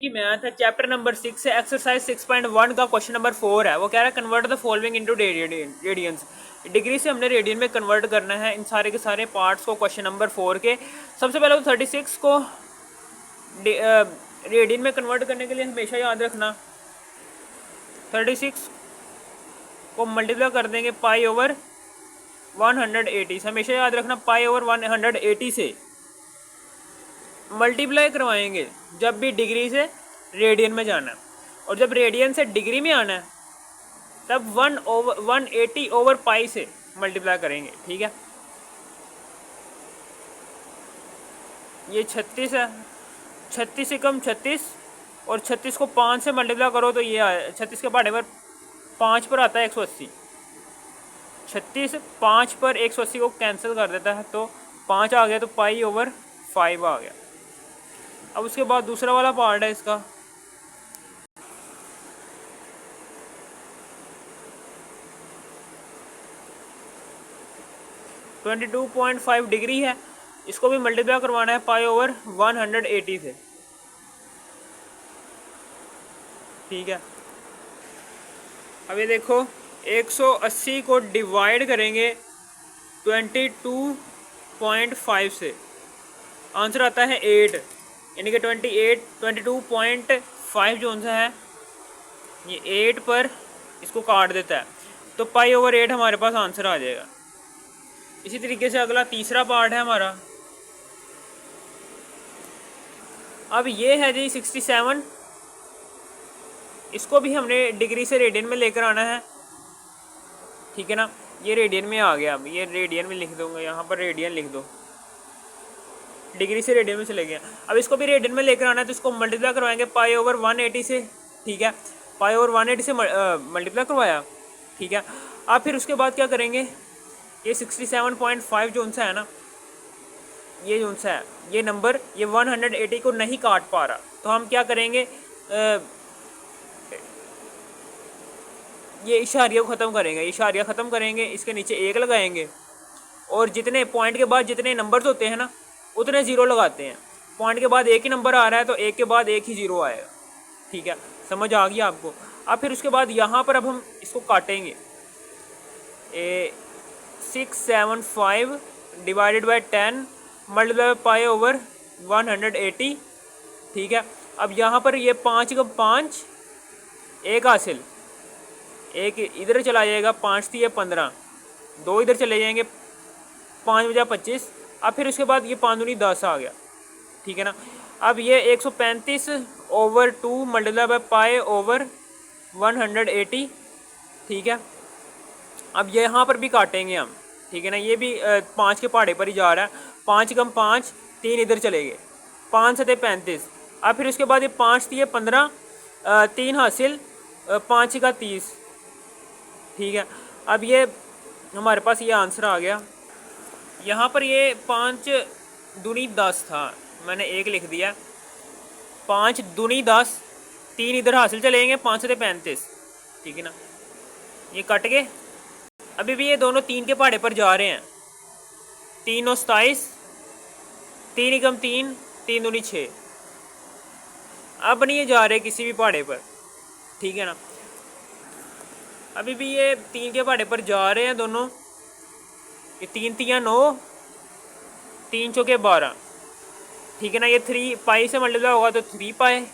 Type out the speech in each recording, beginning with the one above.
की मैथ है, chapter number 6 है, एक्सरसाइज 6.1 का क्वेश्चन नंबर 4 है। वो कह रहा है convert the following into radiance. Degree से हमने रेडियन में कन्वर्ट करना है इन सारे के सारे पार्ट्स को क्वेश्चन नंबर 4 के। सबसे पहले तो 36 को रेडियन में कन्वर्ट करने के लिए हमेशा याद रखना 36 को मल्टीप्लाई कर देंगे पाई ओवर 180 से। हमेशा याद रखना पाई ओवर 180 से मल्टीप्लाई करवाएंगे जब भी डिग्री से रेडियन में जाना है, और जब रेडियन से डिग्री में आना है तब 180 ओवर पाई से मल्टीप्लाई करेंगे। ठीक है, ये 36 है, 36 से कम 36 और 36 को 5 से मल्टीप्लाई करो तो ये आया 36 के पहाड़े पर 5 पर आता है 180। 36 5 पर 180 को कैंसिल कर देता है तो 5 आ गया, तो पाई ओवर 5 आ गया। अब उसके बाद दूसरा वाला पार्ट है इसका, ट्वेंटी 2.5 डिग्री है, इसको भी मल्टीप्लाई करवाना है पाई ओवर 180 से। ठीक है, अब ये देखो 180 को डिवाइड करेंगे 22.5 से, आंसर आता है 8, यानी कि 22.5 जो सा है ये 8 पर इसको काट देता है तो पाई ओवर 8 हमारे पास आंसर आ जाएगा। इसी तरीके से अगला तीसरा पार्ट है हमारा। अब ये है जी 67, इसको भी हमने डिग्री से रेडियन में लेकर आना है। ठीक है ना, ये रेडियन में आ गया, अब ये रेडियन में लिख दूंगा, यहाँ पर रेडियन लिख दो, डिग्री से रेडियन में चले गया। अब इसको भी रेडियन में लेकर आना है तो इसको मल्टीप्लाई करवाएंगे पाई ओवर 180 से। ठीक है, पाई ओवर 180 से मल्टीप्लाई करवाया। ठीक है, अब फिर उसके बाद क्या करेंगे, ये 67.5 जो उनसा है ना, ये जो उनसा है ये नंबर ये 180 को नहीं काट पा रहा, तो हम क्या करेंगे, ये इशारिया को ख़त्म करेंगे, इशारिया ख़त्म करेंगे, इसके नीचे 1 लगाएंगे और जितने पॉइंट के बाद जितने नंबर्स होते हैं ना उतने ज़ीरो लगाते हैं। पॉइंट के बाद एक ही नंबर आ रहा है तो एक के बाद एक ही ज़ीरो आएगा। ठीक है, समझ आ गया आपको। अब फिर उसके बाद यहाँ पर अब हम इसको काटेंगे, 675 divided by 10 multiply pi over 180। ठीक है, अब यहाँ पर ये 5 का 5 एक हासिल, एक इधर चला जाएगा, 5 थी ये 15, 2 इधर चले जाएंगे, 5 बजा 25। अब फिर उसके बाद ये 5 दूनी 10 आ गया। ठीक है ना, अब ये 135 over 2 multiply by pi over 180। ठीक है, अब ये यहाँ पर भी काटेंगे हम। ठीक है ना, ये भी 5 के पहाड़े पर ही जा रहा है, 5 कम 5 3 इधर चले गए, 5 से 35। अब फिर उसके बाद ये 5 थी 15, 3 हासिल, 5 का 30। ठीक है, अब ये हमारे पास ये आंसर आ गया। यहाँ पर ये 5 दूनी 10 था, मैंने 1 लिख दिया, 5 दूनी 10, 3 इधर हासिल चलेंगे, 5 से 35। ठीक है ना, ये कट गए। अभी भी ये दोनों 3 के पहाड़े पर जा रहे हैं, 3 और 27, 3 एकम 3, 3 दूनी 6। अब नहीं ये जा रहे किसी भी पहाड़े पर। ठीक है ना, अभी भी ये 3 के पहाड़े पर जा रहे हैं दोनों, ये 3 तियाँ 9, 3 चौके 12। ठीक है ना, ये 3 पाई से मल्टीप्लाई होगा तो 3 पाई,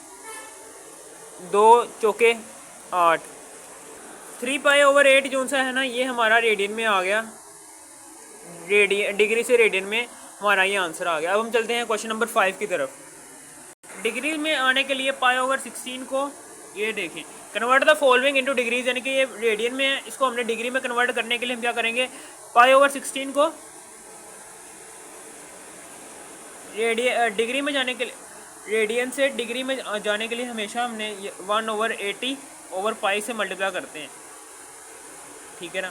2 चौके 8, 3 पाई ओवर 8 जो सा है ना ये हमारा रेडियन में आ गया, डिग्री से रेडियन में हमारा ये आंसर आ गया। अब हम चलते हैं क्वेश्चन नंबर 5 की तरफ। डिग्री में आने के लिए पाई ओवर 16 को ये देखें, convert the following into degrees, यानी कि ये रेडियन में है, इसको हमने डिग्री में कन्वर्ट करने के लिए हम क्या करेंगे, पाई ओवर 16 को डिग्री में जाने के लिए, रेडियन से डिग्री में जाने के लिए हमेशा हमने 1/80 ओवर पाई से मल्टीप्लाई करते हैं। ठीक है ना,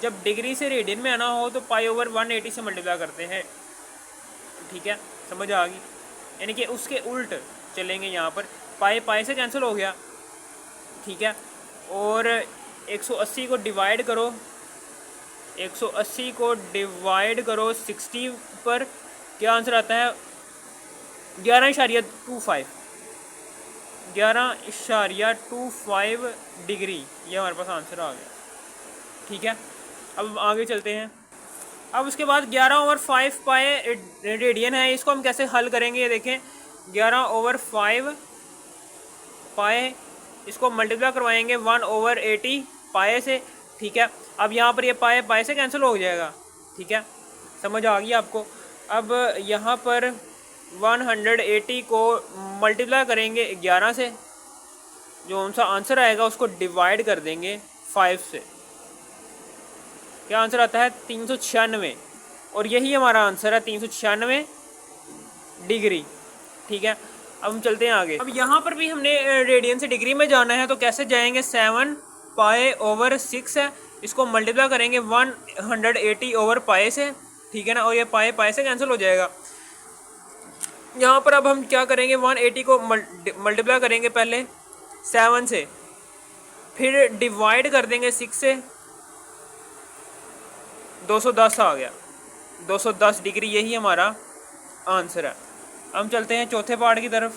जब डिग्री से रेडियन में आना हो तो पाई ओवर 180 से मल्टीप्लाई करते हैं। ठीक है, समझ आ गई, यानी कि उसके उल्ट चलेंगे। यहाँ पर पाई पाई से कैंसिल हो गया। ठीक है, और 180 को डिवाइड करो, 180 को डिवाइड करो 60 पर, क्या आंसर आता है 11.25। 11.25 डिग्री, ये हमारे पास आंसर आ गया। ठीक है, अब आगे चलते हैं। अब उसके बाद 11/5 पाए रेडियन है, इसको हम कैसे हल करेंगे ये देखें। 11/5 पाए, इसको मल्टीप्लाई करवाएंगे 1/80 पाए से। ठीक है, अब यहाँ पर ये पाए पाए से कैंसिल हो जाएगा। ठीक है, समझ आ गई आपको। अब यहाँ पर 180 को मल्टीप्लाई करेंगे 11 से, जो उनका आंसर आएगा उसको डिवाइड कर देंगे 5 से। क्या आंसर आता है? 396, और यही हमारा आंसर है 396 डिग्री। ठीक है, अब हम चलते हैं आगे। अब यहाँ पर भी हमने रेडियन से डिग्री में जाना है, तो कैसे जाएंगे? 7 पाए/6 है, इसको मल्टीप्लाई करेंगे 180 ओवर पाए से। ठीक है ना, और ये पाए पाए से कैंसिल हो जाएगा। यहाँ पर अब हम क्या करेंगे? 180 को मल्टीप्लाई करेंगे पहले 7 से, फिर डिवाइड कर देंगे 6 से, 210 आ गया। 210 डिग्री, यही हमारा आंसर है। हम चलते हैं चौथे पार्ट की तरफ।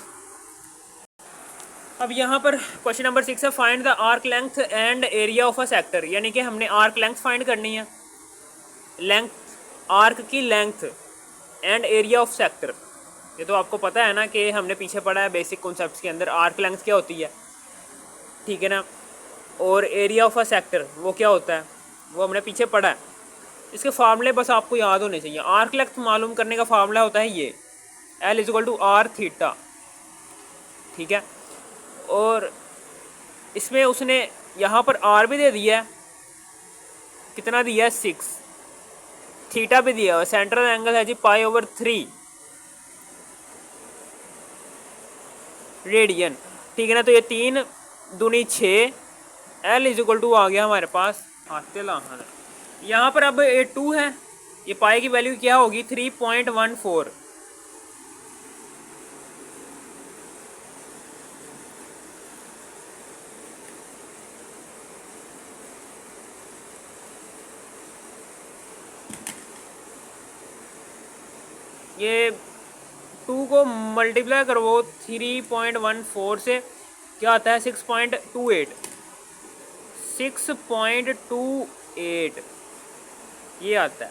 अब यहाँ पर क्वेश्चन नंबर 6 है, find the arc length and area of a sector, यानी कि हमने आर्क लेंथ फाइंड करनी है। लेंथ, आर्क की length and area of sector, ये तो आपको पता है ना कि हमने पीछे पढ़ा है बेसिक कॉन्सेप्ट्स के अंदर, आर्क लेंथ क्या होती है। ठीक है ना, और एरिया ऑफ अ सेक्टर वो क्या होता है, वो हमने पीछे पढ़ा है। इसके फार्मूले बस आपको याद होने चाहिए। आर्क लेंथ मालूम करने का फार्मूला होता है ये, L=r θ। ठीक है, और इसमें उसने यहाँ पर r भी दे दिया है, कितना दिया है? 6। थीटा भी दिया है, सेंट्रल एंगल है जी π/3 रेडियन। ठीक है ना, तो ये 3 दूनी 6, L आ गया हमारे पास। यहाँ पर अब 2 है, ये पाई की वैल्यू क्या होगी? 3.14। ये 2 को मल्टीप्लाई करो 3.14 से, क्या आता है? 6.28। 6.28 ये आता है।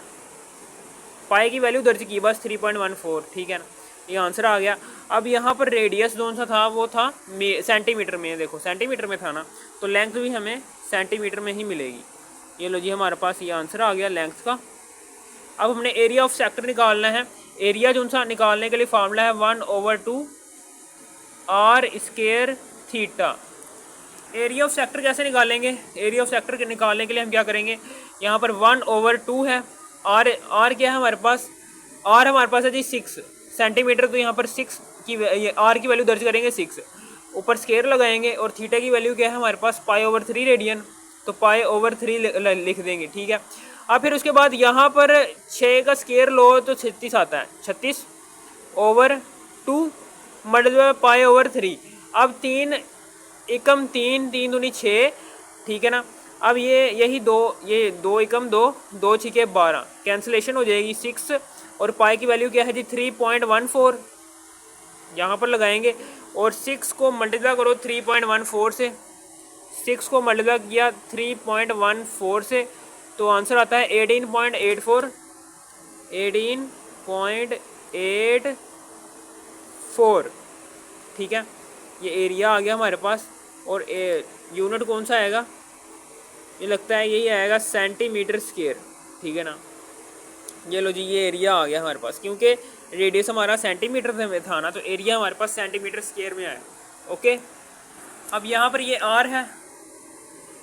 पाई की वैल्यू दर्ज की बस 3.14। ठीक है ना, ये आंसर आ गया। अब यहाँ पर रेडियस कौन सा था? वो था सेंटीमीटर में। देखो सेंटीमीटर में था ना, तो लेंथ भी हमें सेंटीमीटर में ही मिलेगी। ये लो जी, हमारे पास ये आंसर आ गया लेंथ का। अब हमने एरिया ऑफ सेक्टर निकालना है। एरिया जो सा निकालने के लिए फार्मूला है 1/2 r² theta. Area of sector कैसे निकालेंगे? एरिया ऑफ सेक्टर निकालने के लिए हम क्या करेंगे? यहाँ पर 1/2 है, आर क्या है हमारे पास? आर हमारे पास है जी 6 सेंटीमीटर, तो यहाँ पर 6 की आर की वैल्यू दर्ज करेंगे 6, ऊपर स्केयर लगाएंगे, और थीटा की वैल्यू क्या है हमारे पास? π/3 रेडियन, तो π/3 लिख देंगे। ठीक है, अब फिर उसके बाद यहाँ पर 6 का स्केयर लो तो 36 आता है, 36/2 मल्टीप्लाई π/3। अब 3 एकम 3, 3 दूनी 6। ठीक है ना, अब यही 2, ये 2 एकम 2, 2 6 12, कैंसिलेशन हो जाएगी। 6 और पाई की वैल्यू क्या है जी? 3.14 यहाँ पर लगाएंगे, और 6 को मल्टीप्लाई करो 3.14 से। 6 को मल्टीप्लाई किया 3.14 से, तो आंसर आता है 18.84। 18.84। ठीक है, ये एरिया आ गया हमारे पास, और यूनिट कौन सा आएगा? ये लगता है यही आएगा, सेंटीमीटर स्क्वायर। ठीक है ना, ये लो जी, ये एरिया आ गया हमारे पास, क्योंकि रेडियस हमारा सेंटीमीटर में था ना, तो एरिया हमारे पास सेंटीमीटर स्क्वायर में आया। ओके, अब यहाँ पर ये आर है,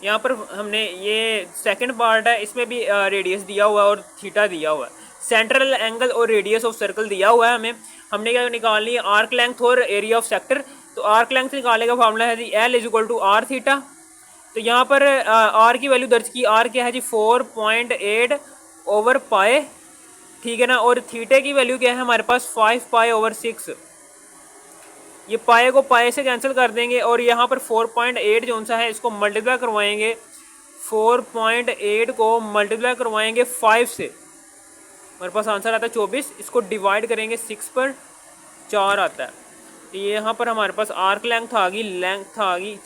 यहाँ पर हमने ये सेकंड पार्ट है, इसमें भी रेडियस दिया हुआ है और थीटा दिया हुआ है। सेंट्रल एंगल और रेडियस ऑफ सर्कल दिया हुआ है हमें। हमने क्या निकालनी है? आर्क लेंथ और एरिया ऑफ सेक्टर। तो आर्क लेंथ निकालने का फार्मूला है जी L=r थीटा। तो यहाँ पर आर की वैल्यू दर्ज की, आर क्या है जी? 4.8/π। ठीक है ना, और थीटे की वैल्यू क्या है हमारे पास? 5π/6। ये पाए को पाए से कैंसिल कर देंगे, और यहाँ पर 4.8 जो सा है इसको मल्टीप्लाई करवाएंगे, 4.8 को मल्टीप्लाई करवाएंगे 5 से, हमारे पास आंसर आता है 24। इसको डिवाइड करेंगे 6 पर, 4 आता है। तो ये यहाँ पर हमारे पास आर्क लेंथ आ गई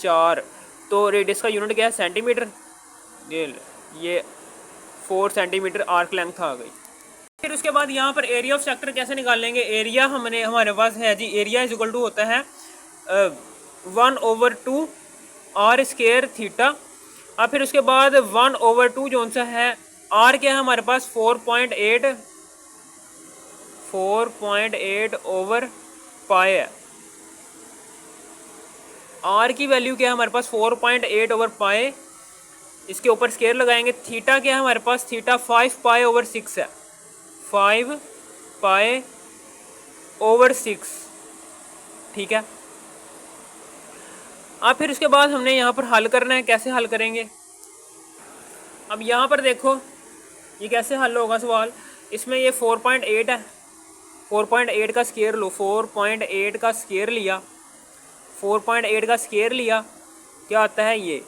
4, तो रेडियस का यूनिट क्या है सेंटीमीटर, ये 4 सेंटीमीटर आर्क लेंथ आ गई। फिर उसके बाद यहाँ पर एरिया ऑफ सेक्टर कैसे निकालेंगे, एरिया हमारे पास है जी, एरिया इज इक्वल टू होता है 1/2 आर स्क्वायर थीटा। अब फिर उसके बाद 1/2 जो सा है आर क्या है हमारे पास 4.8 ओवर पाई है। आर की वैल्यू क्या है हमारे पास 4.8 ओवर पाई, इसके ऊपर स्क्वायर लगाएंगे। थीटा क्या है हमारे पास, थीटा 5 पाई ओवर 6 है, 5 पाई ओवर 6, ठीक है। अब फिर उसके बाद हमने यहाँ पर हल करना है, कैसे हल करेंगे। अब यहाँ पर देखो ये कैसे हल होगा सवाल, इसमें ये 4.8 है, 4.8 का स्क्वायर लो, 4.8 का स्क्वायर लिया, 4.8 का स्क्वायर लिया, क्या आता है ये।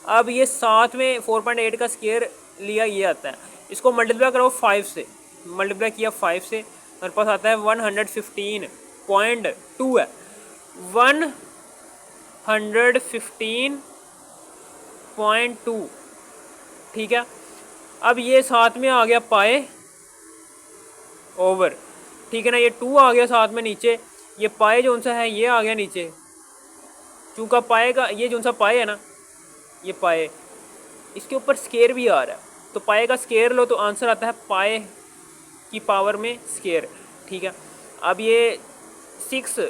अब ये साथ में 4.8 का स्क्वायर लिया, ये आता है, इसको मल्टीप्लाई करो 5 से, मल्टीप्लाई किया 5 से, मेरे पास आता है 115.2 है, 115.2, ठीक है। अब ये साथ में आ गया पाए ओवर, ठीक है ना, ये 2 आ गया साथ में नीचे, ये पाए जो सा है ये आ गया नीचे, चूँकि पाए का ये जो सा पाए है ना, ये पाए, इसके ऊपर स्केयर भी आ रहा है, तो पाए का स्केयर लो तो आंसर आता है पाए की पावर में स्केयर, ठीक है। अब ये 6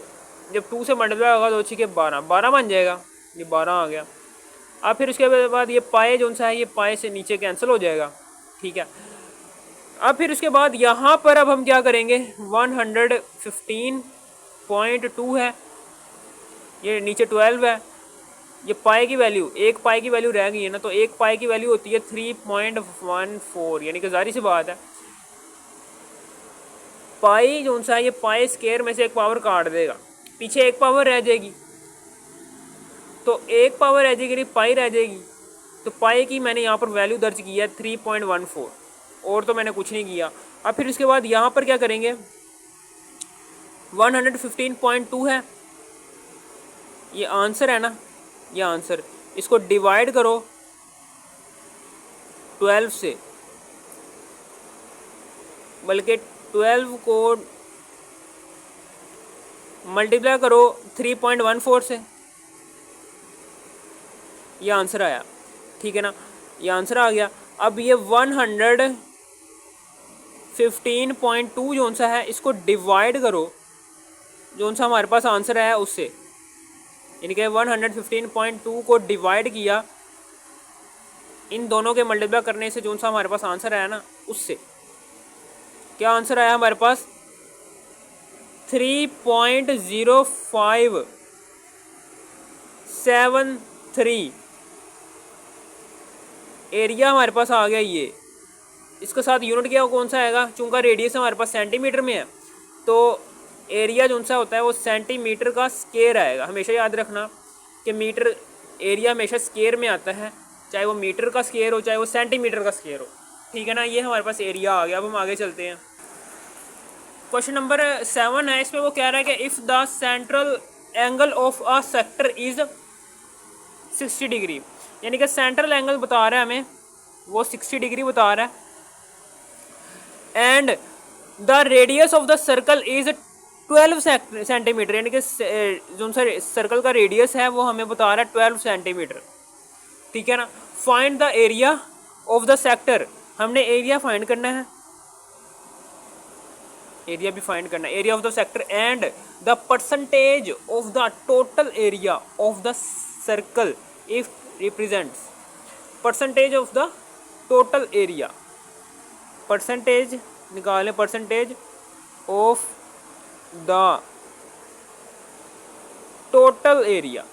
जब 2 से मल्टीप्लाई होगा तो 6 के 12 बन जाएगा, ये 12 आ गया। अब फिर उसके बाद ये पाए जो सा है ये पाए से नीचे कैंसिल हो जाएगा, ठीक है। अब फिर उसके बाद यहाँ पर अब हम क्या करेंगे, 115.2 है, ये नीचे 12 है, ये पाए की वैल्यू, एक पाए की वैल्यू रह गई है ना, तो एक पाए की वैल्यू होती है 3.14, यानी कि जारी सी बात है पाई जो सा है ये पाए स्क्वायर में से एक पावर काट देगा, पीछे एक पावर रह जाएगी, तो एक पावर रह जाएगी, पाई रह जाएगी, तो पाई की मैंने यहाँ पर वैल्यू दर्ज की है 3.14, और तो मैंने कुछ नहीं किया। अब फिर उसके बाद यहाँ पर क्या करेंगे, 115.2 है, ये आंसर है ना, ये आंसर, इसको डिवाइड करो 12 से, बल्कि 12 को मल्टीप्लाई करो 3.14 से, ये आंसर आया, ठीक है ना, ये आंसर आ गया। अब ये 115.2 जो सा है इसको डिवाइड करो जो सा हमारे पास आंसर आया उससे, यानी कि 115.2 को डिवाइड किया इन दोनों के मल्टीप्लाई करने से जो सा हमारे पास आंसर आया ना, उससे क्या आंसर आया हमारे पास 3.0573, एरिया हमारे पास आ गया ये। इसके साथ यूनिट क्या कौन सा आएगा, चूँकि रेडियस हमारे पास सेंटीमीटर में है, तो एरिया जो सा होता है वो सेंटीमीटर का स्क्वायर आएगा। हमेशा याद रखना कि मीटर एरिया हमेशा स्क्वायर में आता है, चाहे वो मीटर का स्क्वायर हो चाहे वो सेंटीमीटर का स्क्वायर हो, ठीक है ना। ये हमारे पास एरिया आ गया। अब हम आगे चलते हैं, क्वेश्चन नंबर 7 है, इसमें वो कह रहा है कि if the central angle of a sector is 60 degree, यानी कि सेंट्रल एंगल बता रहा है हमें, वो 60 डिग्री बता रहा है, and the radius of the circle is 12 centimetre, यानी कि जो सा सर्कल का रेडियस है वो हमें बता रहा है 12 सेंटीमीटर, ठीक है ना। Find the area of the sector, हमने एरिया फाइंड करना है, एरिया भी फाइंड करना है, area of the sector, and the percentage of the total area of the circle if represents, percentage of the total area, percentage निकालें, percentage of the total area,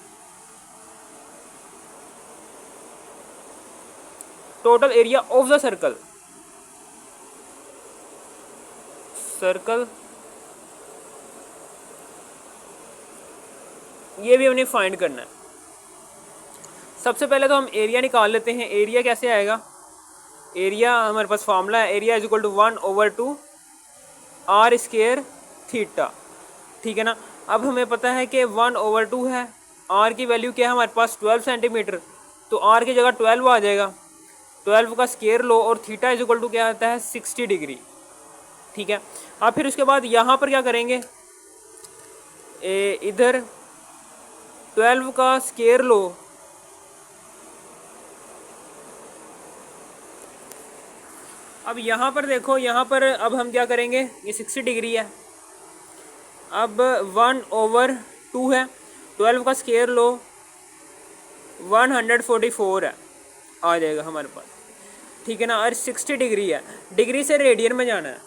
total area of the circle, circle, ये भी हमने find करना है। सबसे पहले तो हम एरिया निकाल लेते हैं। एरिया कैसे आएगा, एरिया हमारे पास फार्मूला है, area is equal to 1/2 r square theta, ठीक है ना। अब हमें पता है कि 1/2 है, आर की वैल्यू क्या है हमारे पास 12 सेंटीमीटर, तो आर की जगह 12 आ जाएगा, 12 का स्केयर लो और थीटा इज इक्वल टू क्या आता है 60 डिग्री। ठीक है, अब फिर उसके बाद यहाँ पर क्या करेंगे, इधर 12 का स्केयर लो, अब यहाँ पर देखो, यहाँ पर अब हम क्या करेंगे, ये 60 डिग्री है, अब 1/2 है, 12 का स्केयर लो 144 है, आ जाएगा हमारे पास। ठीक है ना, और 60 डिग्री है, डिग्री से रेडियन में जाना है,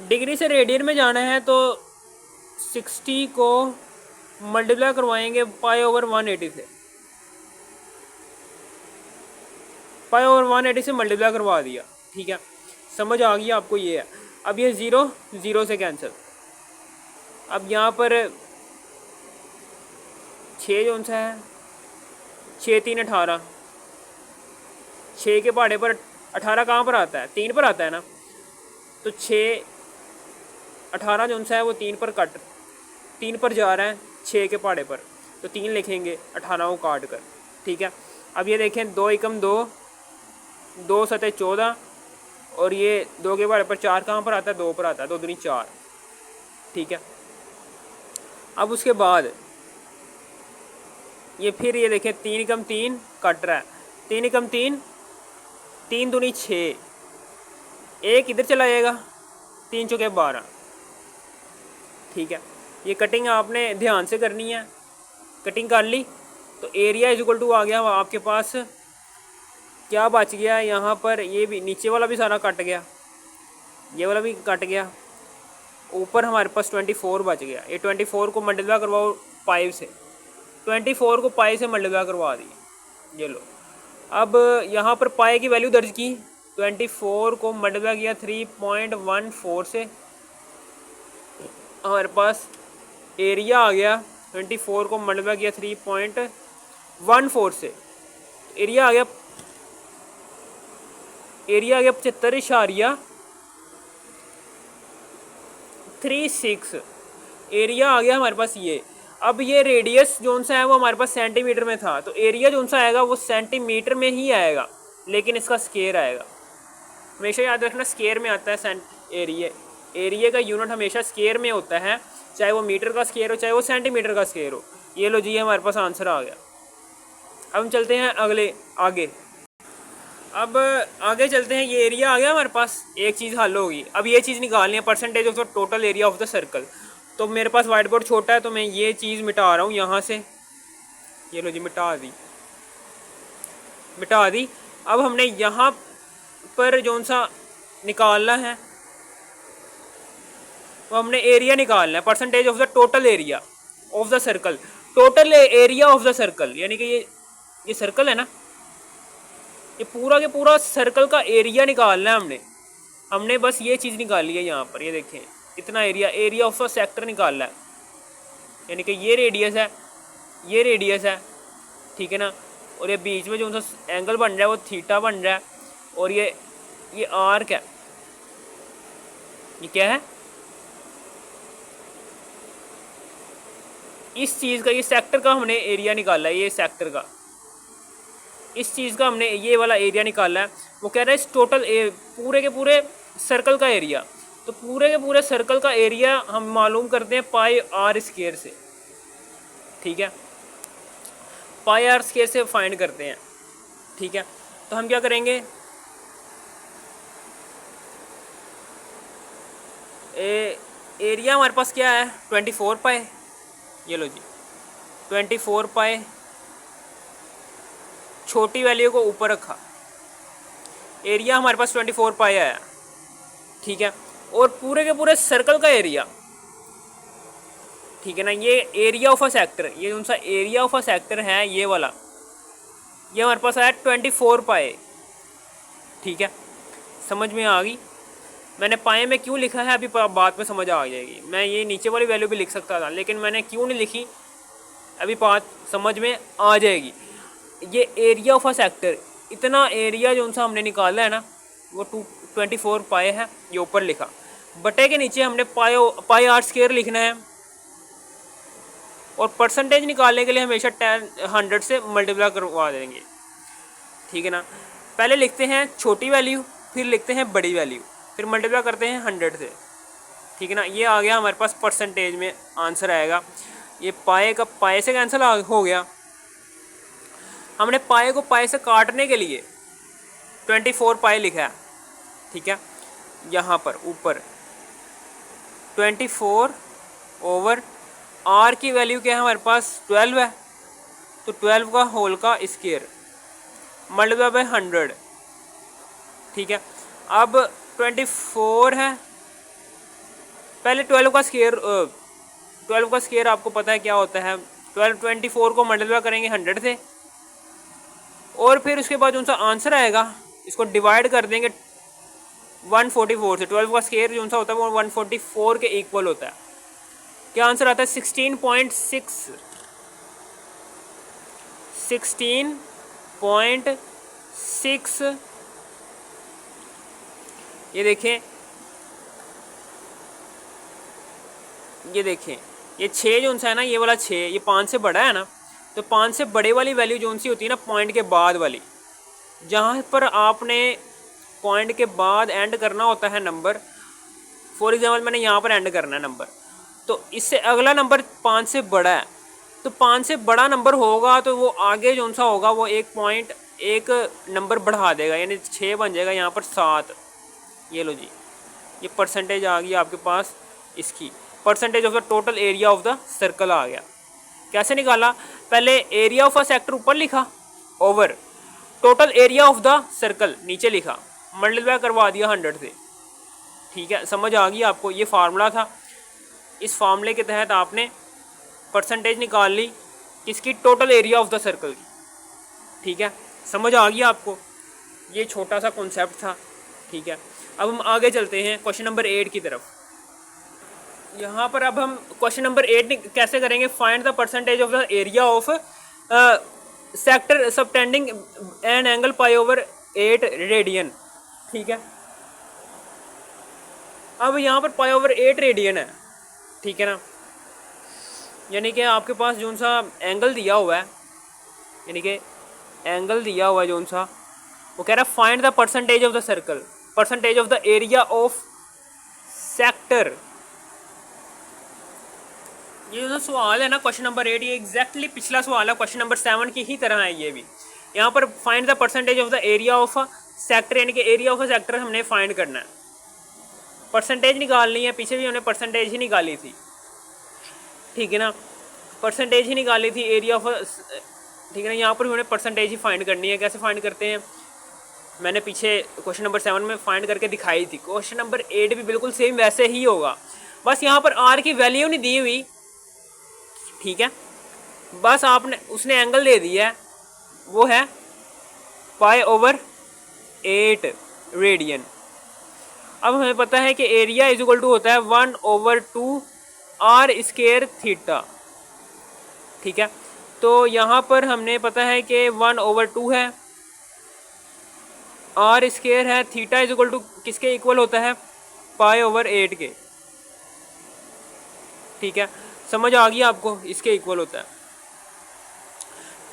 डिग्री से रेडियन में जाना है तो 60 को मल्टीप्लाई करवाएंगे π/180 से, π/180 से मल्टीप्लाई करवा दिया। ठीक है, समझ आ गई आपको, ये है। अब ये 0 0 से कैंसिल, अब यहाँ पर 6 जो सा है, 6 3 18, 6 के पहाड़े पर 18 कहाँ पर आता है, 3 पर आता है ना, तो 6 18 जो सा है वो 3 पर कट, 3 पर जा रहा है 6 के पहाड़े पर, तो 3 लिखेंगे 18 को काट कर। ठीक है, अब ये देखें 2 एकम 2, 2 सतह 14, और ये 2 के पहाड़े पर 4 कहाँ पर आता है, 2 पर आता है, 2 दूनी 4। ठीक है, अब उसके बाद ये फिर ये देखें 3 एकम 3 कट रहा है, 3 एकम 3, 3 दूनी 6, एक इधर चला जाएगा, 3 चौके 12। ठीक है, ये कटिंग आपने ध्यान से करनी है, कटिंग कर ली तो एरिया इज इक्वल टू आ गया आपके पास, क्या बच गया यहाँ पर, ये भी नीचे वाला भी सारा कट गया, ये वाला भी कट गया, ऊपर हमारे पास 24 बच गया। ये 24 को मल्टीप्लाई करवाओ 5 से, 24 को पाई से मल्टीप्लाई करवा दी, ये लो। अब यहाँ पर पाई की वैल्यू दर्ज की, 24 को मल्टीप्लाई किया 3.14 से, हमारे पास एरिया आ गया, 24 को मल्टीप्लाई किया 3.14 से, एरिया आ गया 75.36, एरिया आ गया हमारे पास ये। अब ये रेडियस जोन सा है वो हमारे पास सेंटीमीटर में था, तो एरिया जोन सा आएगा वो सेंटीमीटर में ही आएगा, लेकिन इसका स्केयर आएगा, हमेशा याद रखना स्केयर में आता है एरिया का यूनिट हमेशा स्केयर में होता है, चाहे वो मीटर का स्केयर हो चाहे वो सेंटीमीटर का स्केयर हो। ये लो जी, हमारे पास आंसर आ गया। अब हम चलते हैं आगे, अब आगे चलते हैं, ये एरिया आ गया हमारे पास, एक चीज़ हल होगी। अब ये चीज़ निकालनी है, percentage of the total area of the circle. तो मेरे पास वाइट बोर्ड छोटा है तो मैं ये चीज़ मिटा रहा हूँ यहाँ से, ये लो जी मिटा दी। अब हमने यहाँ पर जो सा निकालना है वो हमने एरिया निकालना है, percentage of the total area of the circle, total area of the circle, यानी कि ये सर्कल है ना, ये पूरा के पूरा सर्कल का एरिया निकालना है हमने बस ये चीज़ निकाली है यहाँ पर, ये देखें इतना एरिया ऑफ द सेक्टर निकालना है, यानी कि ये रेडियस है, ठीक है ना, और ये बीच में जो सा एंगल बन रहा है वो थीटा बन रहा है, और ये आर्क है, ये क्या है, इस चीज़ का, ये सेक्टर का हमने एरिया निकाला है, ये सेक्टर का, इस चीज़ का हमने ये वाला एरिया निकाला है। वो कह रहा है इस टोटल पूरे के पूरे सर्कल का एरिया, तो पूरे के पूरे सर्कल का एरिया हम मालूम करते हैं पाई आर स्क्वायर से। ठीक है, पाई आर स्क्वायर से फाइंड करते हैं। ठीक है, तो हम क्या करेंगे, एरिया हमारे पास क्या है 24 पाई, ये लो जी 24 पाई, छोटी वैल्यू को ऊपर रखा, एरिया हमारे पास 24 पाई आया। ठीक है, और पूरे के पूरे सर्कल का एरिया, ठीक है ना, ये एरिया ऑफ अ सेक्टर, ये कौन सा एरिया ऑफ अ सेक्टर है, ये वाला, ये हमारे पास आया 24 पाए। ठीक है, समझ में आ गई। मैंने पाए में क्यों लिखा है अभी बात में समझ आ जाएगी, मैं ये नीचे वाली वैल्यू भी लिख सकता था, लेकिन मैंने क्यों नहीं लिखी अभी बात समझ में आ जाएगी। ये एरिया ऑफ अ सेक्टर, इतना एरिया जो सा हमने निकाला है ना वो 24 पाए है, ये ऊपर लिखा। बटे के नीचे हमने पाई आर स्क्वायर लिखना है, और परसेंटेज निकालने के लिए हमेशा 100 से मल्टीप्लाई करवा देंगे, ठीक है ना। पहले लिखते हैं छोटी वैल्यू, फिर लिखते हैं बड़ी वैल्यू, फिर मल्टीप्लाई करते हैं 100 से, ठीक है ना। ये आ गया हमारे पास परसेंटेज में आंसर आएगा। ये पाए का पाए से कैंसिल हो गया। हमने पाए को पाए से काटने के लिए 24 पाए लिखा है, ठीक है। यहाँ पर ऊपर 24 ओवर आर की वैल्यू क्या है हमारे पास 12 है, तो 12 का होल का स्क्वायर मल्टीप्लाई बाय 100, ठीक है। अब 24 है, पहले 12 का स्क्वायर 12 का स्क्वायर आपको पता है क्या होता है। 24 को मल्टीप्लाई करेंगे 100 से, और फिर उसके बाद जो सा आंसर आएगा इसको डिवाइड कर देंगे 144 से। 12 का स्क्वायर जो सा होता है वो 144 के इक्वल होता है। क्या आंसर आता है 16.6। ये देखें, ये 6 जो सा है ना, ये वाला 6, ये 5 से बड़ा है ना, तो 5 से बड़े वाली वैल्यू जो सी होती है ना पॉइंट के बाद वाली, जहाँ पर आपने पॉइंट के बाद एंड करना होता है नंबर, फॉर एग्जांपल मैंने यहाँ पर एंड करना है नंबर, तो इससे अगला नंबर 5 से बड़ा है, तो 5 से बड़ा नंबर होगा तो वो आगे जो सा होगा वो एक नंबर बढ़ा देगा, यानी 6 बन जाएगा, यहाँ पर 7। ये लो जी, ये परसेंटेज आ गई आपके पास, इसकी percentage of the total area of the circle आ गया। कैसे निकाला, पहले एरिया ऑफ अ सेक्टर ऊपर लिखा, over total area of the circle नीचे लिखा, मल्टीप्लाई करवा दिया 100 से, ठीक है। समझ आ गई आपको, ये फार्मूला था। इस फार्मूले के तहत आपने परसेंटेज निकाल ली किसकी, total area of the circle की, ठीक है। समझ आ गई आपको, ये छोटा सा कॉन्सेप्ट था, ठीक है। अब हम आगे चलते हैं क्वेश्चन नंबर 8 की तरफ। यहाँ पर अब हम क्वेश्चन नंबर 8 कैसे करेंगे, find the percentage of the area of sector subtending an angle pi over 8 radian, ठीक है। अब यहाँ पर पाई ओवर 8 रेडियन है, ठीक है ना, यानी कि आपके पास जो सा एंगल दिया हुआ है, यानी कि एंगल दिया हुआ है जो सा, वो कह रहा है find the percentage of the circle, percentage of the area of sector. ये जो सवाल है ना क्वेश्चन नंबर 8, ये एग्जैक्टली पिछला सवाल है क्वेश्चन नंबर 7 की ही तरह है ये भी। यहाँ पर find the percentage of the area of a sector, यानी कि एरिया ऑफ अ सेक्टर हमने फाइंड करना है, परसेंटेज निकालनी है। पीछे भी हमने परसेंटेज ही निकाली थी, ठीक है ना, परसेंटेज ही निकाली थी एरिया ऑफ, ठीक है ना। यहाँ पर भी हमने परसेंटेज ही फाइंड करनी है। कैसे फाइंड करते हैं, मैंने पीछे क्वेश्चन नंबर 7 में फाइंड करके दिखाई थी। क्वेश्चन नंबर 8 भी बिल्कुल सेम वैसे ही होगा, बस यहाँ पर आर की वैल्यू नहीं दी हुई, ठीक है। बस आपने उसने एंगल दे दिया है, वो है पाई ओवर 8 रेडियन। अब हमें पता है कि एरिया इज इक्वल टू होता है 1/2 आर स्क्वायर थीटा, ठीक है। तो यहाँ पर हमने पता है कि 1/2 है, आर स्क्वायर है, थीटा इज इक्वल टू किसके इक्वल होता है, पाई ओवर 8 के, ठीक है। समझ आ गई आपको, इसके इक्वल होता है।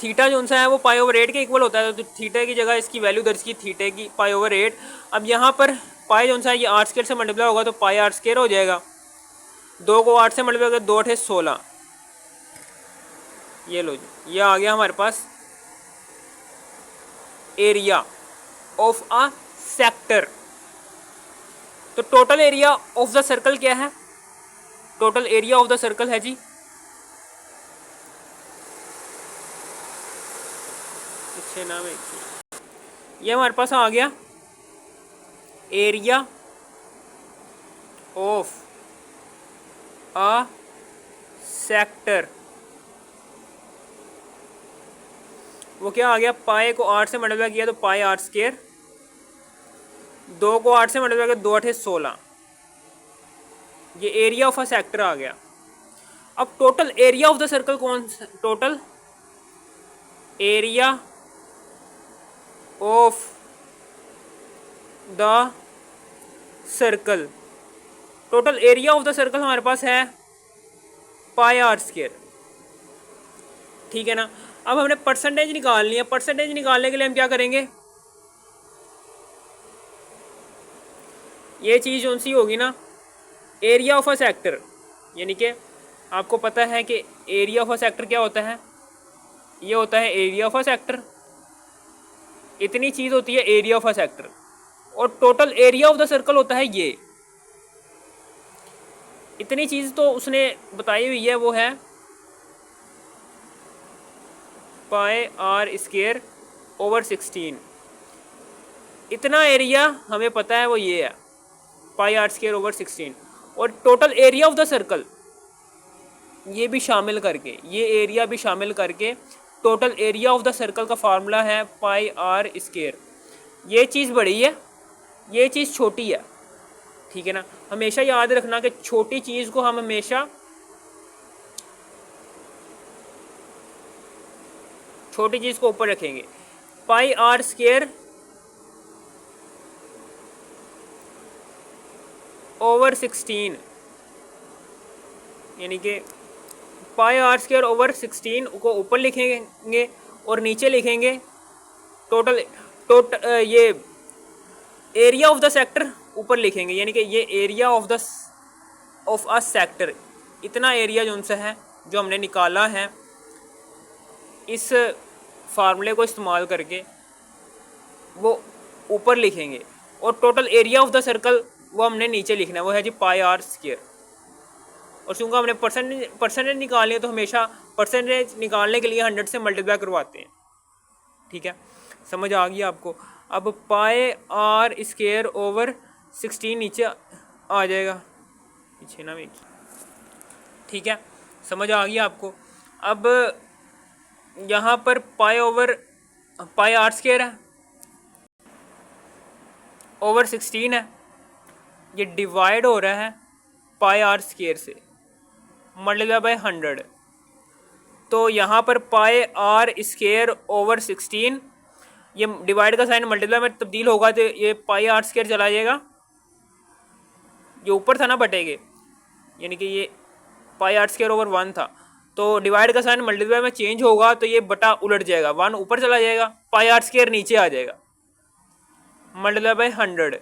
थीटा जो सा है वो पाई ओवर 8 के इक्वल होता है, तो थीटा की जगह इसकी वैल्यू दर्ज की थीटे की पाई ओवर 8। अब यहाँ पर पाई जो सा है ये आर स्क्वायर से मल्टीप्लाई होगा, तो पाई आर स्क्वायर हो जाएगा। 2 को 8 से मल्टीप्लाई होगा, 2 8 16। ये लो जी, ये आ गया हमारे पास एरिया ऑफ अ सेक्टर। तो total area of the circle क्या है, total area of the circle है जी, अच्छे नाम है, ये हमारे पास आ गया एरिया ऑफ अ सेक्टर। वो क्या आ गया, पाई को 8 से मल्टीप्लाई किया तो पाई आर स्क्वायर, 2 को 8 से मल्टीप्लाई किया 2 8 16। ये एरिया ऑफ अ सेक्टर आ गया। अब total area of the circle कौन सा, total area of the circle total area of the circle हमारे पास है पाई आर स्क्वायर, ठीक है ना। अब हमने परसेंटेज निकालनी है। परसेंटेज निकालने के लिए हम क्या करेंगे, ये चीज़ कौन सी होगी ना, एरिया ऑफ अ सेक्टर, यानी कि आपको पता है कि एरिया ऑफ अ सेक्टर क्या होता है, ये होता है एरिया ऑफ अ सेक्टर। इतनी चीज़ होती है एरिया ऑफ अ सेक्टर, और total area of the circle होता है ये। इतनी चीज़ तो उसने बताई हुई है, वो है पाई आर स्क्वायर ओवर 16। इतना एरिया हमें पता है वो ये है पाई आर स्क्वायर ओवर 16, और total area of the circle ये भी शामिल करके, ये एरिया भी शामिल करके total area of the circle का फार्मूला है पाई आर स्क्वायर। ये चीज़ बड़ी है, ये चीज़ छोटी है, ठीक है ना। हमेशा याद रखना कि छोटी चीज़ को हम हमेशा छोटी चीज़ को ऊपर रखेंगे। पाई आर स्क्वायर ओवर 16, यानी कि पाई आर स्क्वायर ओवर 16 को ऊपर लिखेंगे और नीचे लिखेंगे टोटल ये एरिया ऑफ द सेक्टर ऊपर लिखेंगे, यानी कि ये एरिया ऑफ अ सेक्टर, इतना एरिया जो उनसे है जो हमने निकाला है इस फार्मूले को इस्तेमाल करके वो ऊपर लिखेंगे, और total area of the circle वो हमने नीचे लिखना है, वो है जी पाई आर स्क्वायर। और चूँकि हमने परसेंटेज निकालनी है तो हमेशा परसेंटेज निकालने के लिए 100 से मल्टीप्लाई करवाते हैं, ठीक है। समझ आ गई आपको। अब पाई आर स्क्वायर ओवर 16 नीचे आ जाएगा, पीछे ना मेरी, ठीक है। समझ आ गई आपको। अब यहाँ पर पाई आर स्क्वायर है ओवर 16 है, ये डिवाइड हो रहा है पाई आर स्क्वायर से मल्टीप्लाई बाय 100। तो यहाँ पर पाई आर स्क्वायर ओवर 16, ये डिवाइड का साइन मल्टीप्लाई में तब्दील होगा तो ये पाई आर स्क्वायर चला जाएगा, ये ऊपर था ना बटेगे, यानी कि ये पाई आर स्क्वायर ओवर 1 था, तो डिवाइड का साइन मल्टीप्लाई में चेंज होगा तो ये बटा उलट जाएगा, 1 ऊपर चला जाएगा, पाई आर स्क्वायर नीचे आ जाएगा मल्टीप्लाई बाय 100।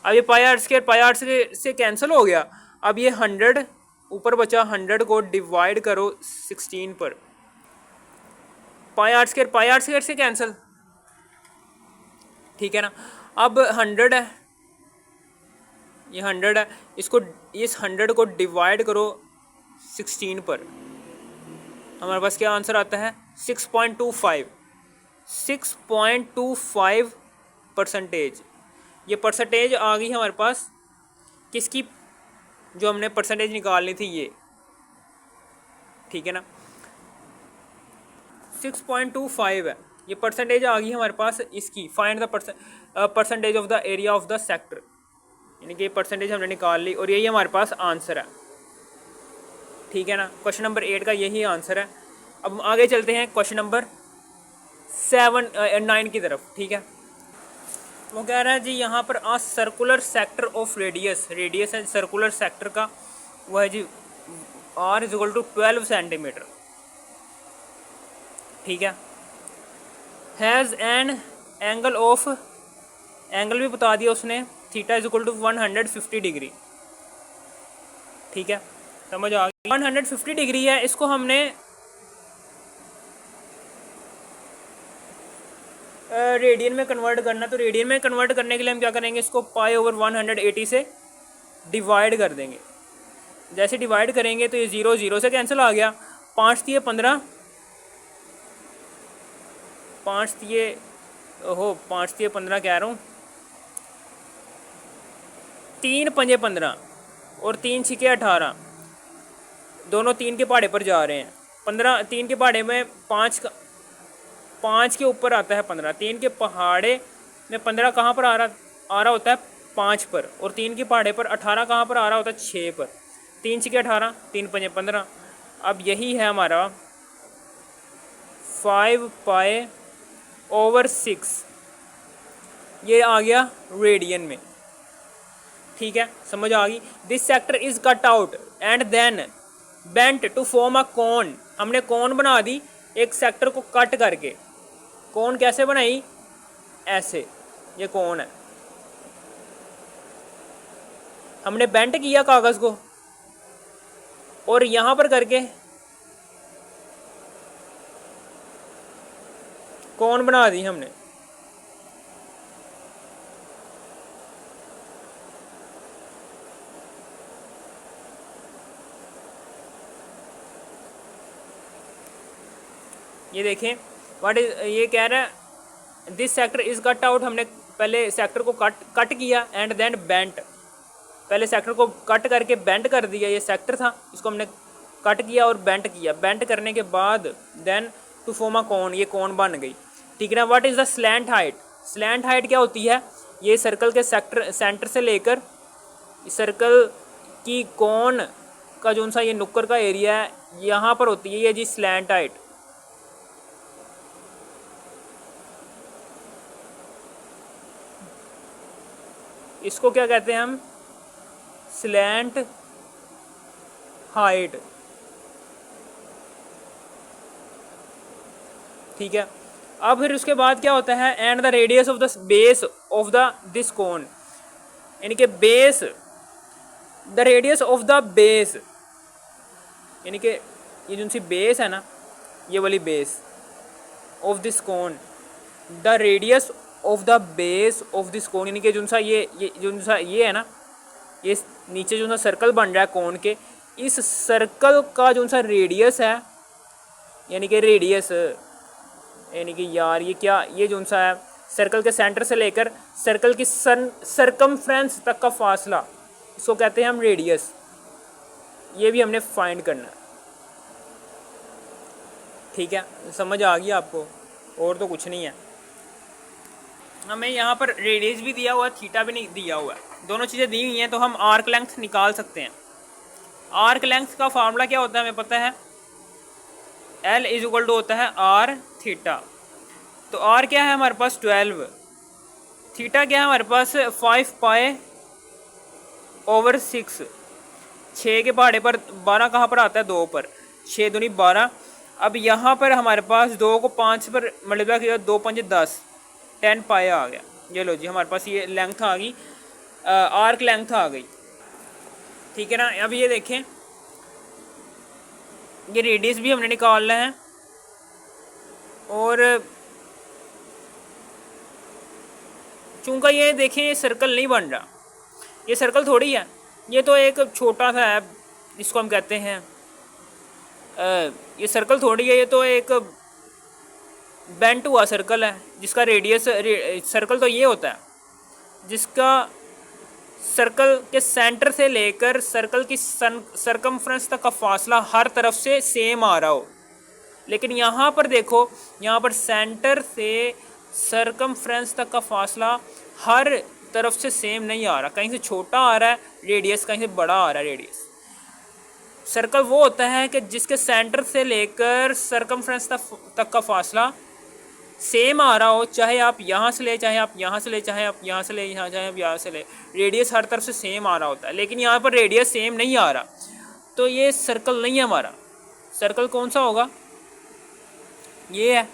अब ये पाई आर स्क्वायर से कैंसिल हो गया। अब ये 100 ऊपर बचा, 100 को डिवाइड करो 16 पर, पाई आर स्क्वायर से कैंसिल, ठीक है ना। अब 100 है, ये 100 है, इसको इस 100 को डिवाइड करो 16 पर, हमारे पास क्या आंसर आता है 6.25 परसेंटेज। ये परसेंटेज आ गई हमारे पास किसकी, जो हमने परसेंटेज निकालनी थी ये, ठीक है ना। 6.25 है, ये परसेंटेज आ गई हमारे पास इसकी। Find the percentage of the area of the sector, यानी कि परसेंटेज हमने निकाल ली और यही हमारे पास आंसर है, ठीक है ना। क्वेश्चन नंबर 8 का यही आंसर है। अब आगे चलते हैं क्वेश्चन नंबर 9 की तरफ, ठीक है। वो कह रहा है जी यहाँ पर a circular sector of radius है सर्कुलर सेक्टर का, वो है जी r is equal to 12 centimetre, ठीक है। हैज़ एन एंगल भी बता दिया उसने, theta is equal to 150 degree, ठीक है। समझ आ गई, 150 डिग्री है, इसको हमने रेडियन में कन्वर्ट करना, तो रेडियन में कन्वर्ट करने के लिए हम क्या करेंगे, इसको पाई ओवर 180 से डिवाइड कर देंगे। जैसे डिवाइड करेंगे तो ये 0 0 से कैंसिल आ गया, 5 तिये 15, 5 तिये 15 कह रहा हूँ, 3 पंजे 15 और 3 छिके 18, दोनों 3 के पहाड़े पर जा रहे हैं। 15 3 के पहाड़े में 5 के ऊपर आता है 15, 3 के पहाड़े में 15 कहाँ पर आ रहा होता है 5 पर, और 3 के पहाड़े पर 18 कहाँ पर आ रहा होता है 6 पर। 3 छिके 18, 3 पंजे 15। अब यही है हमारा 5 पाई ओवर 6, ये आ गया रेडियन में, ठीक है, समझ आ गई। This sector is cut out and then bent to form a cone. हमने कोन बना दी एक सेक्टर को कट करके। कोन कैसे बनाई? ऐसे, ये कोन है, हमने बेंट किया कागज को और यहां पर करके कोन बना दी हमने। ये देखें व्हाट इज, ये कह रहा है this sector is cut out. हमने पहले सेक्टर को कट किया एंड देन बेंट, पहले सेक्टर को कट करके बेंट कर दिया। ये सेक्टर था, इसको हमने कट किया और बेंट किया। बेंट करने के बाद देन टू फॉर्म अ कोन, ये कोन बन गई। ठीक है ना। What is the slant height? Slant height क्या होती है? ये सर्कल के सेंटर से लेकर सर्कल की कोन का जो सा ये नुक्कर का एरिया है यहाँ पर होती है ये जी स्लैंट हाइट। इसको क्या कहते हैं हम? Slant height. ठीक है। अब फिर उसके बाद क्या होता है? And the radius of the base of the this cone, यानी कि base, the radius of the base, यानी कि ये जो सी बेस है ना, ये वाली base of this cone, the radius of the base of this cone, यानी कि जो सा ये जो सा ये है ना, ये नीचे जो सा सर्कल बन रहा है कोन के, इस सर्कल का जो सा रेडियस है, यानी कि रेडियस, यानी कि यार ये क्या, ये जो सा है सर्कल के सेंटर से लेकर सर्कल की सरकमफ्रेंस तक का फासला, इसको कहते हैं हम रेडियस। ये भी हमने फाइंड करना है। ठीक है, समझ आ गई आपको? और तो कुछ नहीं है। हमें यहाँ पर रेडियस भी दिया हुआ है, थीटा भी नहीं दिया हुआ है, दोनों चीज़ें दी हुई हैं, तो हम आर्क लेंथ निकाल सकते हैं। आर्क लेंथ का फार्मूला क्या होता है हमें पता है? L इज इक्वल टू होता है आर थीटा। तो आर क्या है हमारे पास? 12। थीटा क्या है हमारे पास? 5 पाई ओवर 6। 6 के पहाड़े पर 12 कहाँ पर आता है? 2 पर। 6 दूनी 12। अब यहाँ पर हमारे पास 2 को 5 पर मल्टीप्लाई किया, 2 5 10, 10 पाई आ गया। ये लो जी, हमारे पास ये लेंथ आ गई, आर्क लेंथ आ गई। ठीक है ना। अब ये देखें, ये रेडियस भी हमने निकालना है, और चूंकि ये देखें ये सर्कल नहीं बन रहा, ये सर्कल थोड़ी है, ये तो एक छोटा सा है जिसको हम कहते हैं ये सर्कल थोड़ी है, ये तो एक बेंट हुआ सर्कल है जिसका रेडियस, सर्कल तो ये होता है जिसका सर्कल के सेंटर से लेकर सर्कल की सरकमफ्रेंस तक का फासला हर तरफ से सेम आ रहा हो। लेकिन यहाँ पर देखो, यहाँ पर सेंटर से सरकमफ्रेंस तक का फासला हर तरफ से सेम नहीं आ रहा, कहीं से छोटा आ रहा है रेडियस, कहीं से बड़ा आ रहा है रेडियस। सर्कल वो होता है कि जिसके सेंटर से लेकर सरकमफ्रेंस तक का फासला सेम आ रहा हो, चाहे आप यहाँ से ले, चाहे आप यहाँ से ले, चाहे आप यहाँ से ले, यहाँ चाहे आप यहाँ से ले, रेडियस हर तरफ से सेम आ रहा होता है। लेकिन यहाँ पर रेडियस सेम नहीं आ रहा, तो ये सर्कल नहीं है हमारा। सर्कल कौन सा होगा? ये है।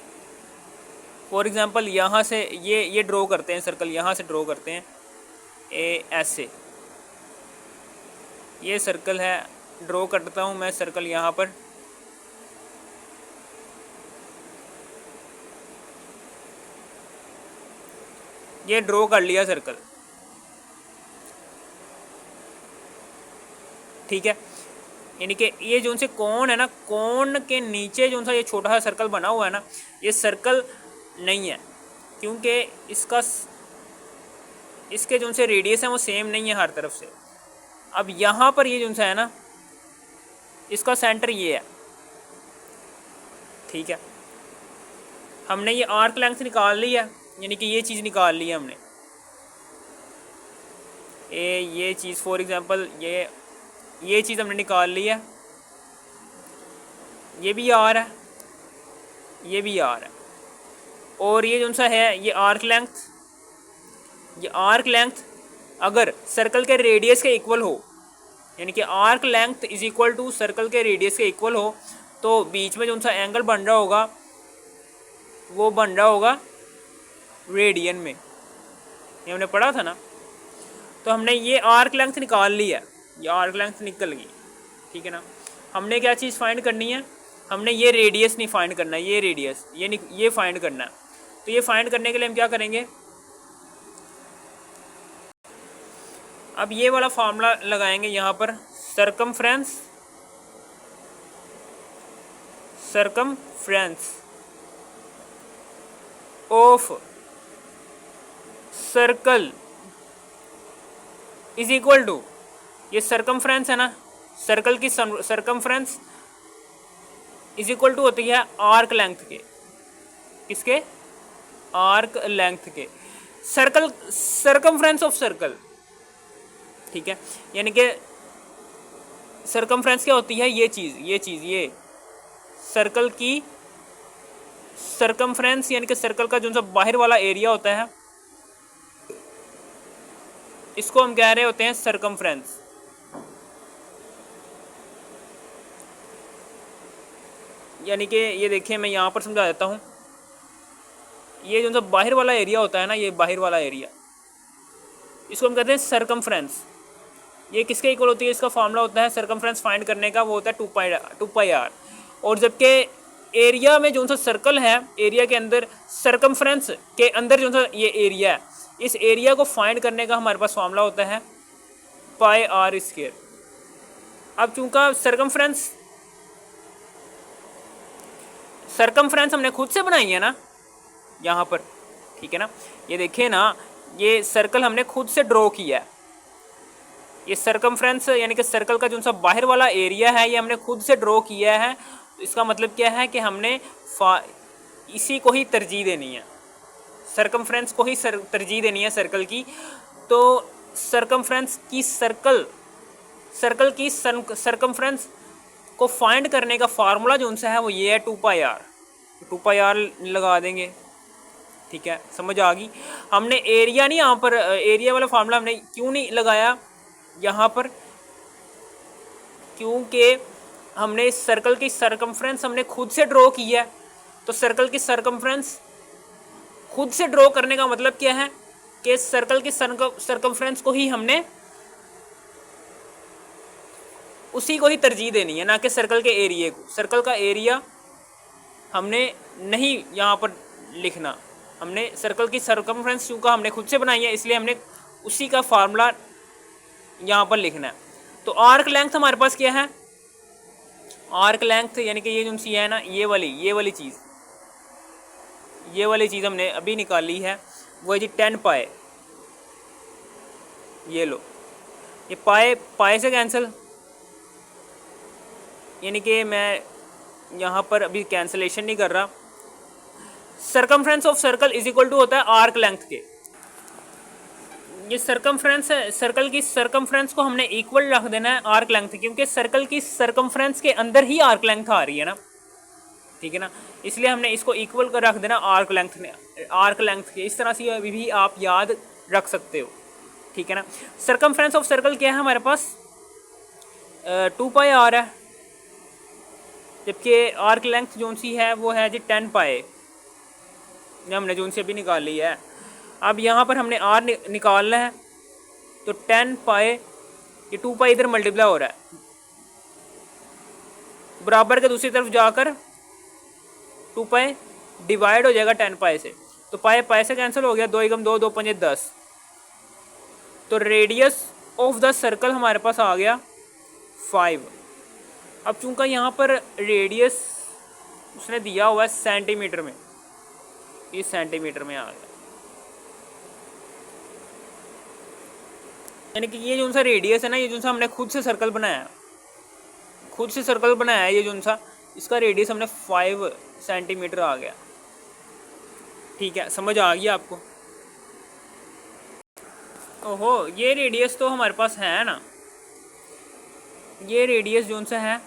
फॉर एग्जांपल यहाँ से ये ड्रॉ करते हैं सर्कल, यहाँ से ड्रॉ करते हैं ऐसे, ये सर्कल है, ड्रॉ करता हूँ मैं सर्कल यहाँ पर, ये ड्रॉ कर लिया सर्कल। ठीक है, यानी कि ये जो से कोन है ना, कोन के नीचे जो सा ये छोटा सा सर्कल बना हुआ है ना, ये सर्कल नहीं है, क्योंकि इसके जो से रेडियस है वो सेम नहीं है हर तरफ से। अब यहाँ पर ये जो सा है ना, इसका सेंटर ये है। ठीक है, हमने ये आर्क लेंथ निकाल ली है, यानी कि ये चीज़ निकाल ली है हमने, ये चीज़ फॉर एग्जांपल ये चीज़ हमने निकाल ली है, ये भी आर है, ये भी आर है, और ये जो सा है ये आर्क लेंथ अगर सर्कल के रेडियस के इक्वल हो, यानी कि arc length is equal to circle के रेडियस के इक्वल हो, तो बीच में जो सा एंगल बन रहा होगा वो बन रहा होगा रेडियन में। ये हमने पढ़ा था ना। तो हमने ये आर्क लेंथ निकाल ली है, ये आर्क लेंथ निकल गई, ठीक है ना। हमने क्या चीज़ फाइंड करनी है, हमने ये रेडियस नहीं फाइंड करना है, ये रेडियस ये फाइंड करना है। तो ये फाइंड करने के लिए हम क्या करेंगे, अब ये वाला फार्मूला लगाएंगे यहाँ पर, circumference of circle is equal to, ये सरकमफ्रेंस है ना, सर्कल की सरकमफ्रेंस इज इक्वल टू होती है आर्क लेंथ के, किसके, आर्क लेंथ के, सर्कल सरकमफ्रेंस ऑफ सर्कल, ठीक है। यानी कि सरकमफ्रेंस क्या होती है, ये सर्कल की सरकमफ्रेंस, यानी कि सर्कल का जो सा बाहर वाला एरिया होता है इसको हम कह रहे होते हैं सरकमफ्रेंस। यानी कि ये देखिए मैं यहाँ पर समझा देता हूँ, ये जो सा बाहर वाला एरिया होता है ना, ये बाहर वाला एरिया, इसको हम कहते हैं सरकमफ्रेंस। ये किसके इक्वल होती है, इसका फार्मूला होता है सरकमफ्रेंस फाइंड करने का, वो होता है 2πr। और जबकि एरिया में जो सा सर्कल है, एरिया के अंदर सरकमफ्रेंस के अंदर जो सा ये एरिया है, इस एरिया को फाइंड करने का हमारे पास फार्मूला होता है πr²। अब चूंकि सरकमफ्रेंस हमने खुद से बनाई है ना यहाँ पर, ठीक है ना। ये देखिए ना, ये सर्कल हमने खुद से ड्रॉ किया है, ये सरकमफ्रेंस यानी कि सर्कल का जो सा बाहर वाला एरिया है ये हमने खुद से ड्रॉ किया है। तो इसका मतलब क्या है कि हमने इसी को ही तरजीह देनी है, सरकमफ्रेंस को ही तरजीह देनी है सर्कल की। तो सरकमफ्रेंस की सर्कल की सरकमफ्रेंस को फाइंड करने का फार्मूला जो सा है वो ये है 2πr लगा देंगे, ठीक है, समझ आ गई। हमने एरिया नहीं, यहाँ पर एरिया वाला फार्मूला हमने क्यों नहीं लगाया यहाँ पर, क्योंकि हमने इस सर्कल की सरकमफ्रेंस हमने खुद से ड्रॉ की है। तो सर्कल की सरकमफ्रेंस खुद से ड्रॉ करने का मतलब क्या है कि सर्कल की सरकमफ्रेंस को ही हमने उसी को ही तरजीह देनी है, ना कि सर्कल के एरिया को। सर्कल का एरिया हमने नहीं यहाँ पर लिखना, हमने सर्कल की सरकमफ्रेंस चूँकि हमने खुद से बनाई है इसलिए हमने उसी का फार्मूला यहाँ पर लिखना है। तो आर्क लेंथ हमारे पास क्या है, आर्क लेंथ यानी कि ये जो सी है ना, ये वाली चीज़ हमने अभी निकाली है, वो है जी 10 पाए। ये लो, ये पाए से कैंसिल, यानी कि मैं यहाँ पर अभी कैंसिलेशन नहीं कर रहा। Circumference of circle is equal to होता है आर्क लेंथ के। ये सरकमफ्रेंस है, सर्कल की सरकमफ्रेंस को हमने इक्वल रख देना है आर्क लेंथ, क्योंकि सर्कल की सरकमफ्रेंस के अंदर ही आर्क लेंथ आ रही है ना, ठीक है ना, इसलिए हमने इसको इक्वल कर रख देना आर्क लेंथ के। इस तरह से अभी भी आप याद रख सकते हो, ठीक है ना। सरकमफ्रेंस ऑफ सर्कल क्या है हमारे पास, 2πr है, जबकि आर्क लेंथ जो सी है वो है जी 10 पाए, हमने जो सी अभी निकाल ली है। अब यहाँ पर हमने आर निकालना है, तो 10 पाए, ये 2 पाए इधर मल्टीप्लाई हो रहा है, बराबर के दूसरी तरफ जाकर 2 पाए डिवाइड हो जाएगा 10 पाए से, तो पाए से कैंसिल हो गया, 2 एकम 2, 2 पंजे 10। तो रेडियस ऑफ द सर्कल हमारे पास आ गया 5। अब चूंकि यहाँ पर रेडियस उसने दिया हुआ है सेंटीमीटर में, इस सेंटीमीटर में आ गया, यानी कि ये जो सा रेडियस है ना, ये जो सा हमने खुद से सर्कल बनाया है, ये जो सा इसका रेडियस हमने 5 सेंटीमीटर आ गया, ठीक है, समझ आ गई आपको। ओहो, ये रेडियस तो हमारे पास है ना, ये रेडियस जो सा है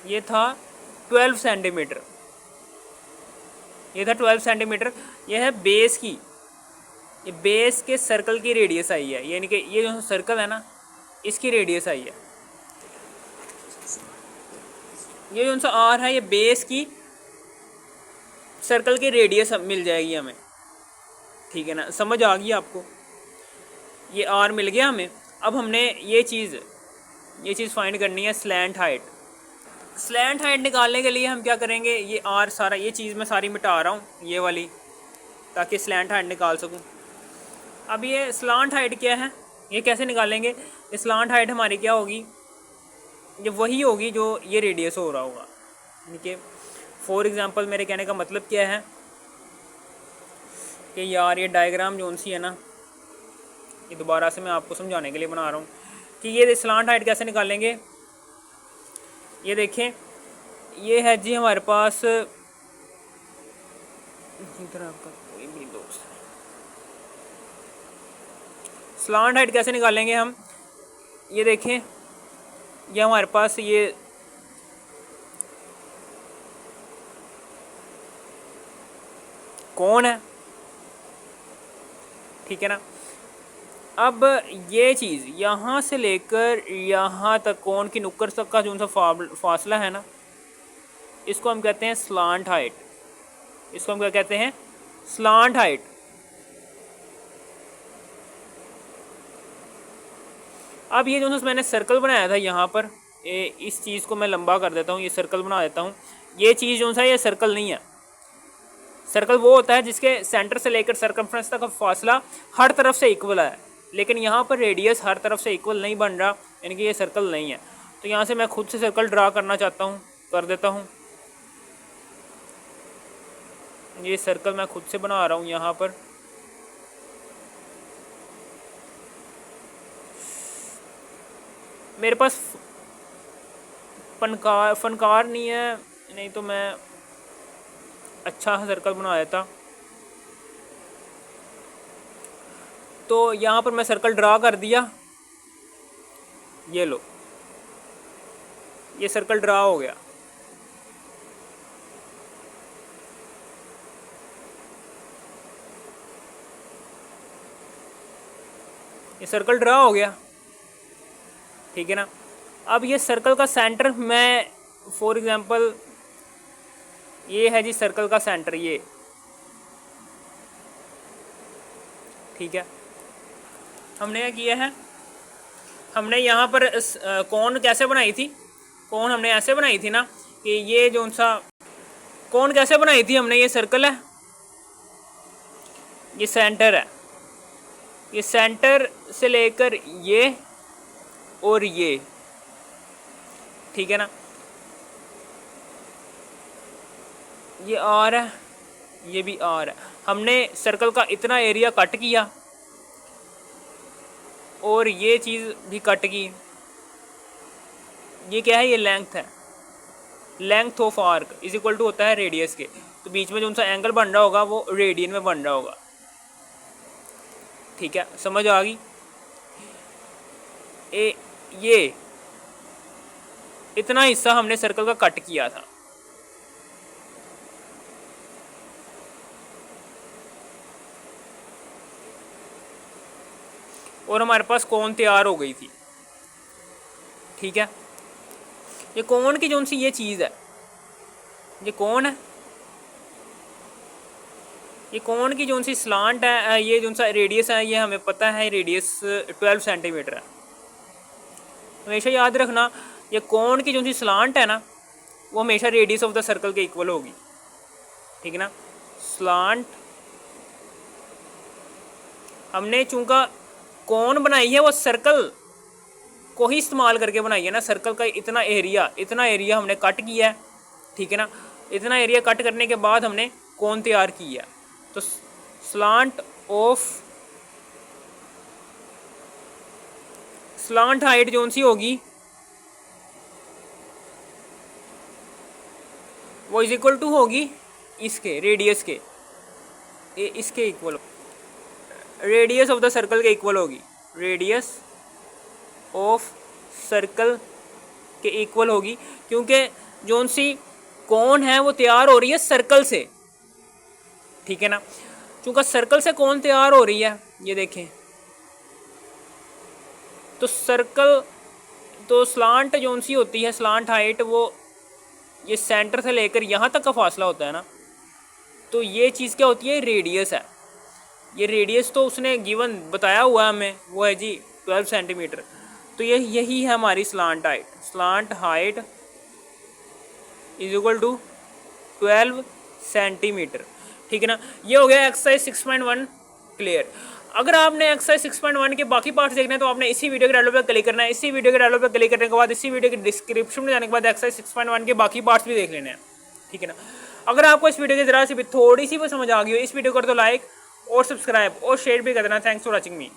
ये था 12 सेंटीमीटर, ये था 12 सेंटीमीटर, ये है बेस की ये बेस के सर्कल की रेडियस आई है, यानी कि ये जो सर्कल है ना इसकी रेडियस आई है। ये जो सा आर है ये बेस की सर्कल की रेडियस मिल जाएगी हमें, ठीक है ना, समझ आ गई आपको। ये आर मिल गया हमें। अब हमने ये चीज़ फाइंड करनी है स्लैंट हाइट। स्लैंट हाइट निकालने के लिए हम क्या करेंगे, ये आर सारा ये चीज़ मैं सारी मिटा रहा हूँ ये वाली, ताकि स्लैंट हाइट निकाल सकूँ। अब ये स्लांट हाइट क्या है, ये कैसे निकालेंगे। ये स्लांट हाइट हमारी क्या होगी, ये वही होगी जो ये रेडियस हो रहा होगा। यानी कि फॉर एग्ज़ाम्पल मेरे कहने का मतलब क्या है कि यार ये डायग्राम जो सी है ना, ये दोबारा से मैं आपको समझाने के लिए बना रहा हूँ कि ये स्लांट हाइट कैसे निकालेंगे। ये देखें, ये है जी हमारे पास, इधर आपका कोई भी दोस्त, स्लांट हाइट कैसे निकालेंगे हम। ये देखें, ये हमारे पास ये कौन है, ठीक है ना। अब ये चीज़ यहाँ से लेकर यहाँ तक कौन की नुक्कड़ तक का जो सा फासला है ना, इसको हम कहते हैं स्लांट हाइट। इसको हम क्या कहते हैं, स्लांट हाइट। अब ये जो मैंने सर्कल बनाया था यहाँ पर, इस चीज़ को मैं लंबा कर देता हूँ, ये सर्कल बना देता हूँ। ये चीज़ जो सा ये सर्कल नहीं है। सर्कल वो होता है जिसके सेंटर से लेकर सर्कमफ्रेंस तक का फासला हर तरफ से इक्वल है, लेकिन यहाँ पर रेडियस हर तरफ से इक्वल नहीं बन रहा, यानी कि ये सर्कल नहीं है। तो यहाँ से मैं खुद से सर्कल ड्रा करना चाहता हूँ, कर देता हूँ। ये सर्कल मैं खुद से बना रहा हूँ यहाँ पर। मेरे पास फनकार नहीं है, नहीं तो मैं अच्छा सर्कल बना देता। तो यहाँ पर मैं सर्कल ड्रा कर दिया, ये लो, ये सर्कल ड्रा हो गया। ये सर्कल ड्रा हो गया, ठीक है ना। अब ये सर्कल का सेंटर मैं फॉर एग्जांपल, ये है जी सर्कल का सेंटर, ये ठीक है। हमने क्या किया है, हमने यहाँ पर कौन कैसे बनाई थी, कौन हमने ऐसे बनाई थी ना कि ये जो सा कौन कैसे बनाई थी हमने, ये सर्कल है, ये सेंटर है, ये सेंटर से लेकर ये और ये, ठीक है ना। ये आर है, ये भी आर है। हमने सर्कल का इतना एरिया कट किया और ये चीज़ भी कट की। ये क्या है, ये लेंथ है, length of arc is equal to होता है रेडियस के। तो बीच में जो सा एंगल बन रहा होगा वो रेडियन में बन रहा होगा, ठीक है, समझ आ गई। ये इतना हिस्सा हमने सर्कल का कट किया था। और हमारे पास कौन तैयार हो गई थी, ठीक है। ये कौन की जो सी ये चीज़ है, ये कौन है, ये कौन की जो सी स्लांट है, ये जो सा रेडियस है, ये हमें पता है रेडियस 12 सेंटीमीटर है। हमेशा याद रखना, ये कौन की जो सी स्लांट है ना वो हमेशा रेडियस ऑफ द सर्कल के इक्वल होगी, ठीक है ना। स्लांट हमने चूंकि कौन बनाई है वो सर्कल को ही इस्तेमाल करके बनाई है ना। सर्कल का इतना एरिया हमने कट किया है, ठीक है ना। इतना एरिया कट करने के बाद हमने कौन तैयार किया। तो स्लांट हाइट जो सी होगी वो इज इक्वल टू होगी इसके रेडियस के, इसके equal, radius of the circle के इक्वल होगी, रेडियस ऑफ सर्कल के इक्वल होगी, क्योंकि जोन सी कौन है वो तैयार हो रही है सर्कल से, ठीक है ना। चूँकि सर्कल से कौन तैयार हो रही है, ये देखें, तो सर्कल तो स्लांट जो सी होती है, स्लांट हाइट, वो ये सेंटर से लेकर यहाँ तक का फासला होता है ना, तो ये चीज़ क्या होती है, रेडियस है। ये रेडियस तो उसने गिवन बताया हुआ है हमें, वो है जी 12 सेंटीमीटर। तो यही है हमारी slant height. Slant height is equal to 12 centimetre. ठीक है ना। ये हो गया एक्सरसाइज 6.1 क्लियर। अगर आपने एक्सरसाइज 6.1 के बाकी पार्ट्स देखने हैं तो आपने इसी वीडियो के डायलॉग पर क्लिक करना है। इसी वीडियो के डायलॉग पर क्लिक करने के बाद इसी वीडियो के डिस्क्रिप्शन में जाने के बाद एक्सरसाइज 6.1 के बाकी पार्ट्स भी देख लेने हैं। ठीक है ना। अगर आपको इस वीडियो की जरा सी भी थोड़ी सी भी समझ आ गई हो, इस वीडियो को कर दो लाइक और सब्सक्राइब और शेयर भी कर देना। Thanks for watching me.